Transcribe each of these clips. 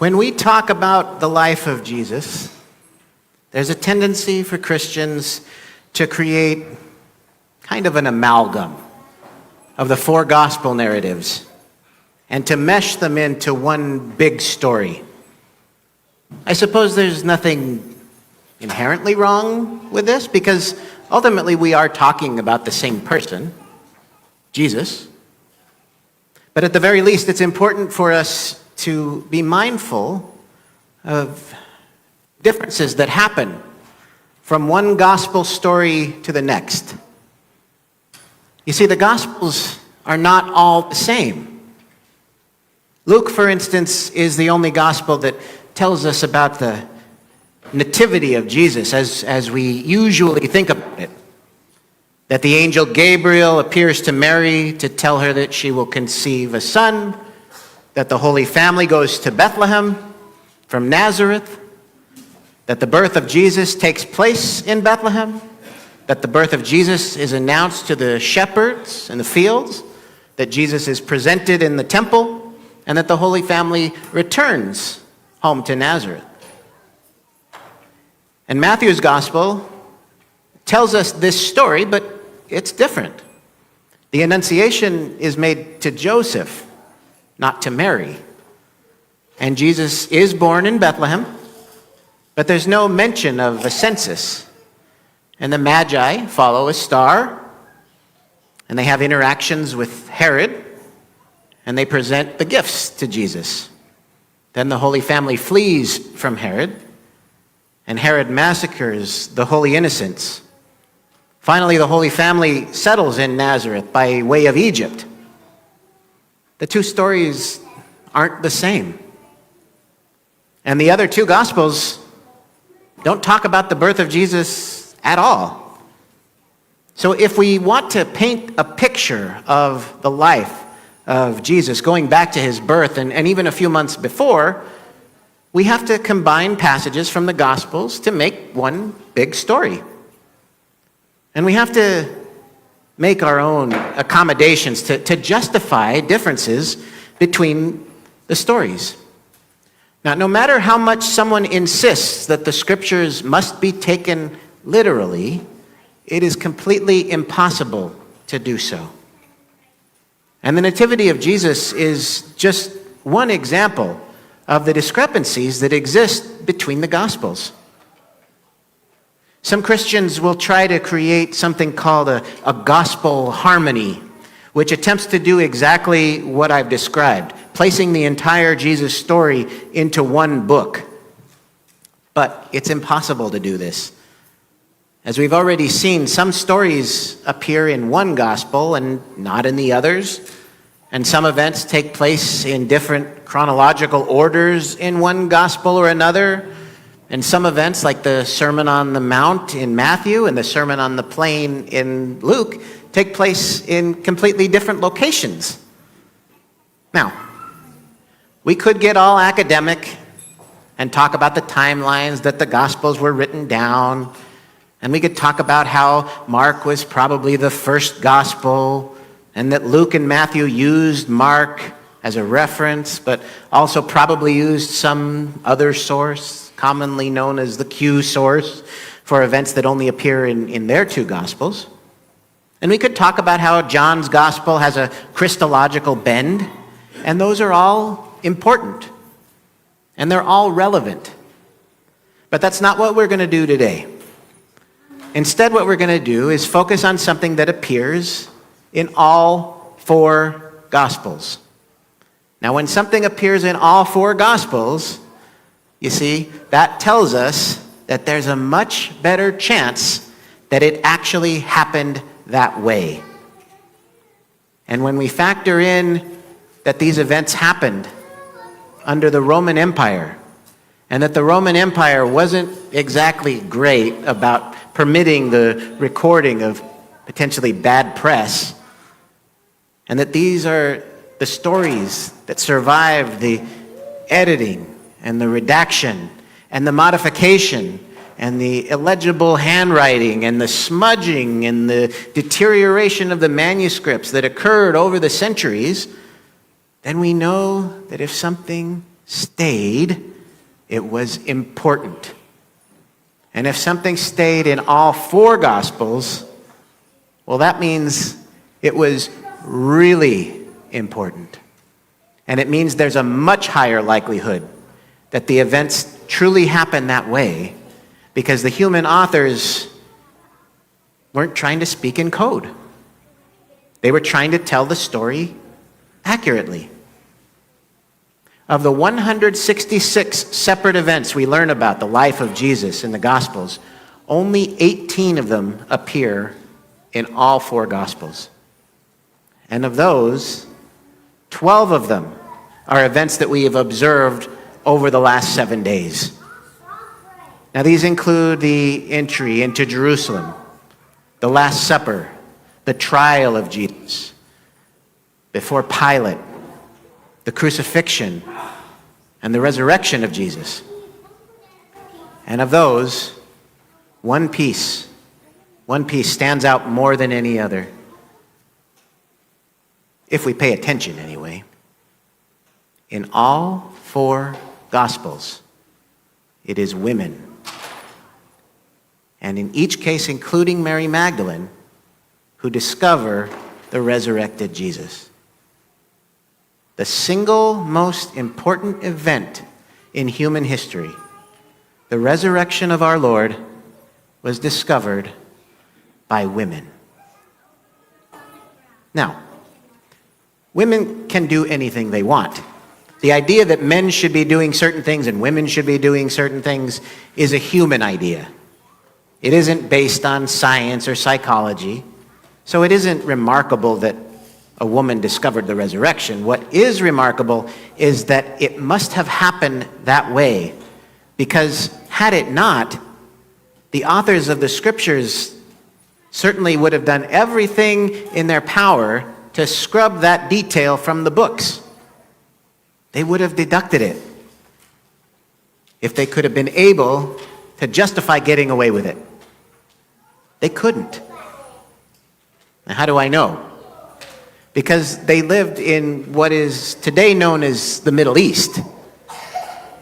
When we talk about the life of Jesus, there's a tendency for Christians to create kind of an amalgam of the four gospel narratives and to mesh them into one big story. I suppose there's nothing inherently wrong with this because ultimately we are talking about the same person, Jesus. But at the very least, it's important for us to be mindful of differences that happen from one gospel story to the next. You see, the gospels are not all the same. Luke, for instance, is the only gospel that tells us about the nativity of Jesus as we usually think about it. That the angel Gabriel appears to Mary to tell her that she will conceive a son, that the Holy Family goes to Bethlehem from Nazareth, that the birth of Jesus takes place in Bethlehem, that the birth of Jesus is announced to the shepherds in the fields, that Jesus is presented in the temple, and that the Holy Family returns home to Nazareth. And Matthew's gospel tells us this story, but it's different. The Annunciation is made to Joseph, not to Mary. And Jesus is born in Bethlehem, but there's no mention of a census. And the Magi follow a star, and they have interactions with Herod, and they present the gifts to Jesus. Then the Holy Family flees from Herod, and Herod massacres the holy innocents. Finally, the Holy Family settles in Nazareth by way of Egypt. The two stories aren't the same. And the other two Gospels don't talk about the birth of Jesus at all. So if we want to paint a picture of the life of Jesus going back to his birth and even a few months before, we have to combine passages from the Gospels to make one big story. And we have to make our own accommodations to justify differences between the stories. Now, no matter how much someone insists that the scriptures must be taken literally, it is completely impossible to do so. And the nativity of Jesus is just one example of the discrepancies that exist between the Gospels. Some Christians will try to create something called a gospel harmony, which attempts to do exactly what I've described, placing the entire Jesus story into one book. But it's impossible to do this. As we've already seen, some stories appear in one gospel and not in the others, and some events take place in different chronological orders in one gospel or another. And some events, like the Sermon on the Mount in Matthew and the Sermon on the Plain in Luke, take place in completely different locations. Now, we could get all academic and talk about the timelines that the Gospels were written down, and we could talk about how Mark was probably the first Gospel, and that Luke and Matthew used Mark as a reference, but also probably used some other source, commonly known as the Q source, for events that only appear in their two Gospels. And we could talk about how John's Gospel has a Christological bend, and those are all important, and they're all relevant. But that's not what we're going to do today. Instead, what we're going to do is focus on something that appears in all four Gospels. Now, when something appears in all four Gospels, you see, that tells us that there's a much better chance that it actually happened that way. And when we factor in that these events happened under the Roman Empire, and that the Roman Empire wasn't exactly great about permitting the recording of potentially bad press, and that these are the stories that survived the editing and the redaction and the modification and the illegible handwriting and the smudging and the deterioration of the manuscripts that occurred over the centuries, then we know that if something stayed, it was important. And if something stayed in all four Gospels, well, that means it was really important. And it means there's a much higher likelihood that the events truly happened that way, because the human authors weren't trying to speak in code. They were trying to tell the story accurately. Of the 166 separate events we learn about the life of Jesus in the Gospels, only 18 of them appear in all four Gospels. And of those, 12 of them are events that we have observed over the last 7 days. Now, these include the entry into Jerusalem, the Last Supper, the trial of Jesus before Pilate, the crucifixion, and the resurrection of Jesus. And of those, one piece stands out more than any other. If we pay attention anyway. In all four Gospels, it is women. And in each case, including Mary Magdalene, who discover the resurrected Jesus. The single most important event in human history, the resurrection of our Lord, was discovered by women. Now, women can do anything they want. The idea that men should be doing certain things and women should be doing certain things is a human idea. It isn't based on science or psychology, so it isn't remarkable that a woman discovered the resurrection. What is remarkable is that it must have happened that way, because had it not, the authors of the scriptures certainly would have done everything in their power to scrub that detail from the books. They would have deducted it if they could have been able to justify getting away with it. They couldn't. Now, how do I know? Because they lived in what is today known as the Middle East.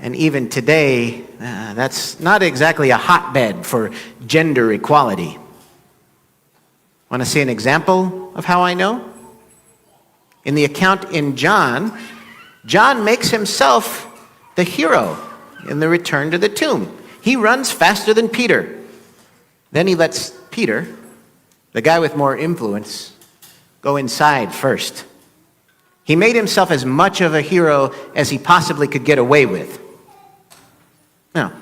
And even today, that's not exactly a hotbed for gender equality. Want to see an example of how I know? In the account in John, John makes himself the hero in the return to the tomb. He runs faster than Peter. Then he lets Peter, the guy with more influence, go inside first. He made himself as much of a hero as he possibly could get away with. Now,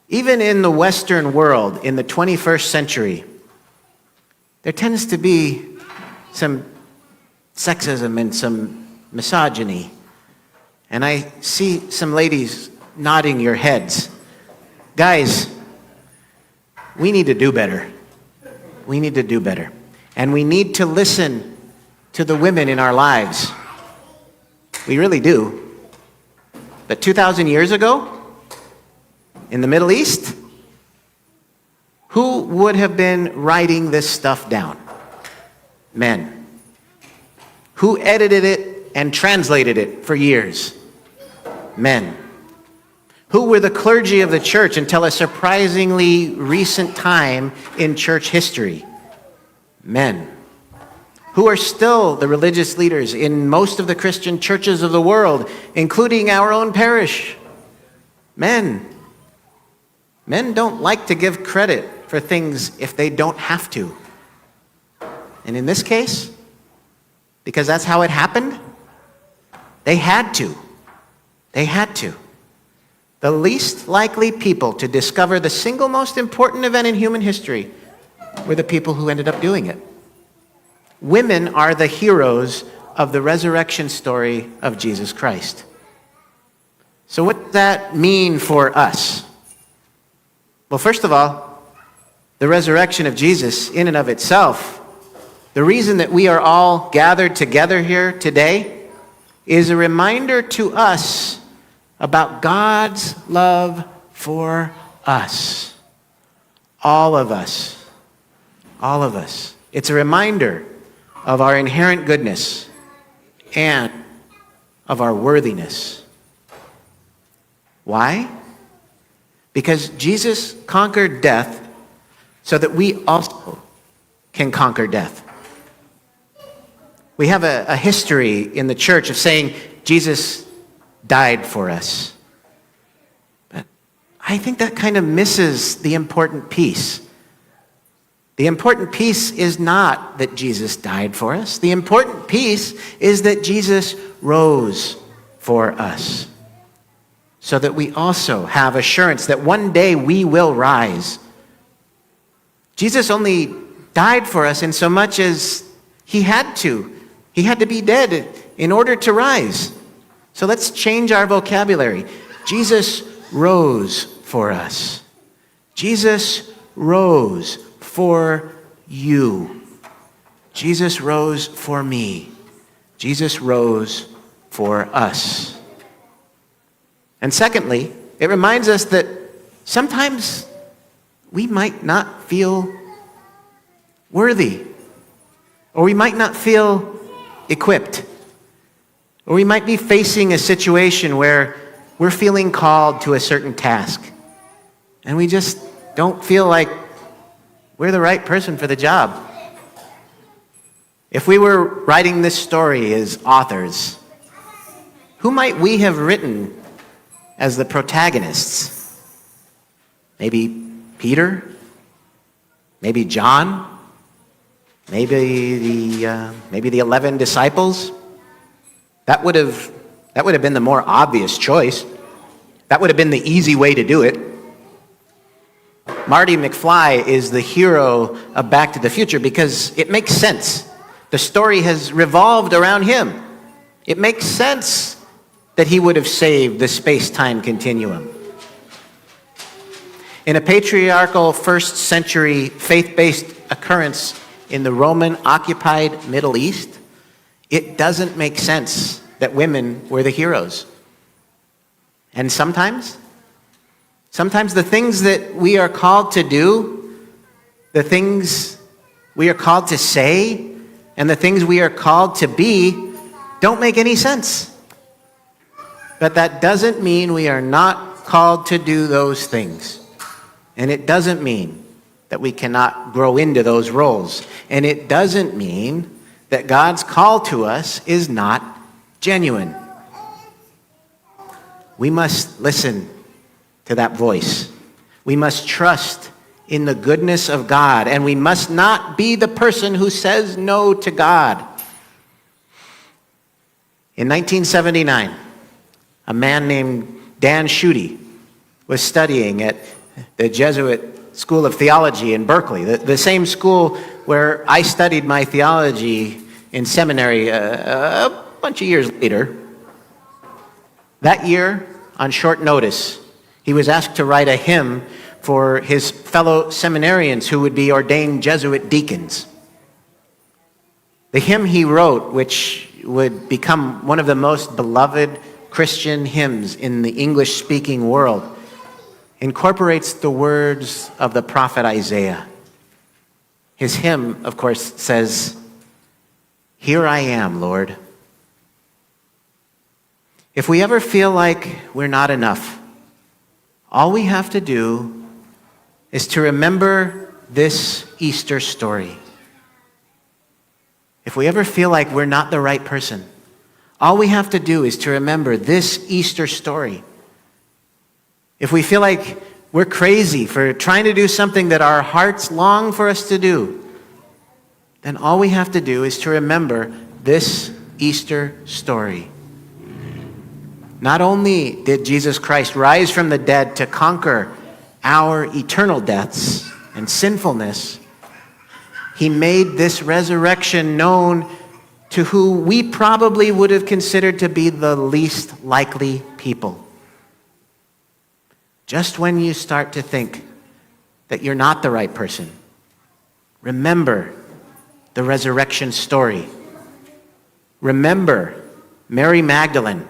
even in the Western world, in the 21st century, there tends to be some sexism and some misogyny. And I see some ladies nodding your heads. Guys, we need to do better. We need to do better. And we need to listen to the women in our lives. We really do. But 2,000 years ago, in the Middle East, who would have been writing this stuff down? Men. Who edited it and translated it for years? Men. Who were the clergy of the church until a surprisingly recent time in church history? Men. Who are still the religious leaders in most of the Christian churches of the world, including our own parish? Men. Men don't like to give credit for things if they don't have to. And in this case, because that's how it happened, they had to. They had to. The least likely people to discover the single most important event in human history were the people who ended up doing it. Women are the heroes of the resurrection story of Jesus Christ. So what does that mean for us? Well, first of all, the resurrection of Jesus in and of itself, the reason that we are all gathered together here today is a reminder to us about God's love for us. All of us. All of us. It's a reminder of our inherent goodness and of our worthiness. Why? Because Jesus conquered death so that we also can conquer death. We have a history in the church of saying Jesus died for us. But I think that kind of misses the important piece. The important piece is not that Jesus died for us. The important piece is that Jesus rose for us, so that we also have assurance that one day we will rise. Jesus only died for us in so much as he had to. He had to be dead in order to rise. So let's change our vocabulary. Jesus rose for us. Jesus rose for you. Jesus rose for me. Jesus rose for us. And secondly, it reminds us that sometimes we might not feel worthy, or we might not feel equipped, or we might be facing a situation where we're feeling called to a certain task, and we just don't feel like we're the right person for the job. If we were writing this story as authors, who might we have written as the protagonists? Maybe Peter? Maybe John? Maybe the 11 disciples? That would have been the more obvious choice. That would have been the easy way to do it. Marty McFly is the hero of Back to the Future because it makes sense. The story has revolved around him. It makes sense that he would have saved the space-time continuum. In a patriarchal first century faith-based occurrence in the Roman-occupied Middle East, it doesn't make sense that women were the heroes. And sometimes the things that we are called to do, the things we are called to say, and the things we are called to be don't make any sense. But that doesn't mean we are not called to do those things. And it doesn't mean that we cannot grow into those roles. And it doesn't mean that God's call to us is not genuine. We must listen to that voice. We must trust in the goodness of God, and we must not be the person who says no to God. In 1979, a man named Dan Schutte was studying at the Jesuit School of Theology in Berkeley, the same school where I studied my theology in seminary a bunch of years later. That year, on short notice, he was asked to write a hymn for his fellow seminarians who would be ordained Jesuit deacons. The hymn he wrote, which would become one of the most beloved Christian hymns in the English-speaking world, incorporates the words of the prophet Isaiah. His hymn, of course, says, "Here I am, Lord." If we ever feel like we're not enough, all we have to do is to remember this Easter story. If we ever feel like we're not the right person, all we have to do is to remember this Easter story. If we feel like we're crazy for trying to do something that our hearts long for us to do, then all we have to do is to remember this Easter story. Not only did Jesus Christ rise from the dead to conquer our eternal deaths and sinfulness, he made this resurrection known to who we probably would have considered to be the least likely people. Just when you start to think that you're not the right person, remember the resurrection story. Remember Mary Magdalene.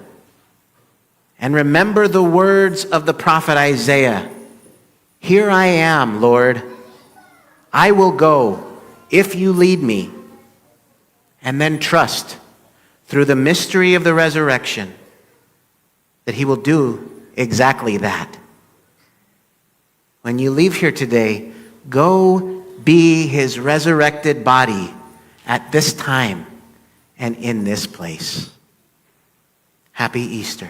And remember the words of the prophet Isaiah. "Here I am, Lord. I will go if you lead me." And then trust through the mystery of the resurrection that he will do exactly that. When you leave here today, go be his resurrected body at this time and in this place. Happy Easter.